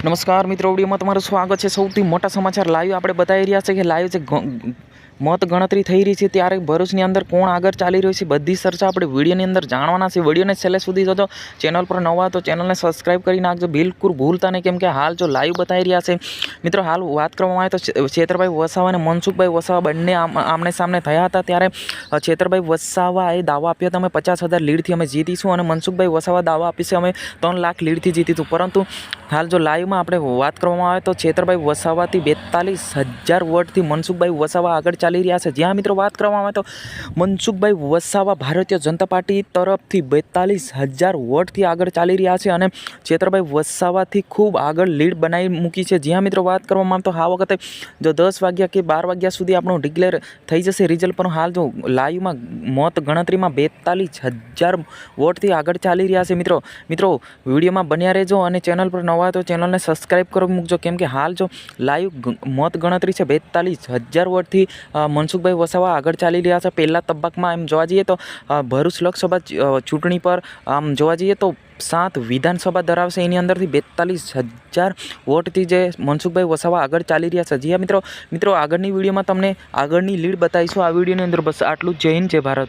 નમસ્કાર મિત્રો, વિડીયોમાં તમારું સ્વાગત છે। સૌથી મોટા સમાચાર લાઈવ આપણે બતાવી રહ્યા છે કે લાઈવ જે મત ગણતરી થઈ રહી છે ત્યારે ભરૂચની અંદર કોણ આગળ ચાલી રહ્યું છે બધી ચર્ચા આપણે વિડીયોની અંદર જાણવાના છે। વિડીયોને છેલ્લે સુધી જોજો। ચેનલ પર નવા તો ચેનલને સબસ્ક્રાઈબ કરી નાખજો, બિલકુલ ભૂલતા નહીં, કેમ કે હાલ જો લાઈવ બતાવી રહ્યા છે મિત્રો। હાલ વાત કરવામાં આવે તો છેતરભાઈ વસાવા અને મનસુખભાઈ વસાવા બંને આમને સામને થયા હતા ત્યારે છેતરભાઈ વસાવાએ દાવો આપ્યો હતો અમે 50,000 લીડથી અમે જીતીશું અને મનસુખભાઈ વસાવા દાવો આપીશે અમે 3 લાખ લીડથી જીતીશું, પરંતુ હાલ જો લાઈવમાં આપણે વાત કરવામાં આવે તો છેતરભાઈ વસાવાથી 42,000 વોટથી મનસુખભાઈ વસાવા આગળ ચાલી રહ્યા છે। જ્યાં મિત્રો વાત કરવામાં આવે તો મનસુખભાઈ વસાવા ભારતીય જનતા પાર્ટી તરફથી 42,000 વોટથી આગળ ચાલી રહ્યા છે અને છેતરભાઈ વસાવાથી ખૂબ આગળ લીડ બનાવી મૂકી છે। જ્યાં મિત્રો વાત કરવામાં આવે તો આ વખતે જો 10 વાગ્યા કે 12 વાગ્યા સુધી આપણું ડિક્લેર થઈ જશે રિઝલ્ટ, પણ હાલ જો લાઈવમાં મત ગણતરીમાં 42,000 વોટથી આગળ ચાલી રહ્યા છે। મિત્રો વિડીયોમાં બન્યા રહેજો અને ચેનલ પર નવા તો ચેનલને સબસ્ક્રાઈબ કરી મૂકજો, કેમ કે હાલ જો લાઈવ મત ગણતરી છે 42,000 વોટથી મનસુખભાઈ વસાવા આગળ ચાલી રહ્યા છે। પહેલા તબક્કામાં એમ જોવા જઈએ તો ભરૂચ લોકસભા ચૂંટણી પર આમ જોવા જઈએ તો 7 વિધાનસભા ધરાવશે, એની અંદરથી 42,000 વોટથી જે મનસુખભાઈ વસાવા આગળ ચાલી રહ્યા છે। જી હા મિત્રો આગળની વિડીયોમાં તમને આગળની લીડ બતાવીશું। આ વિડીયોની અંદર બસ આટલું જ। જય હિન્દ, જય ભારત।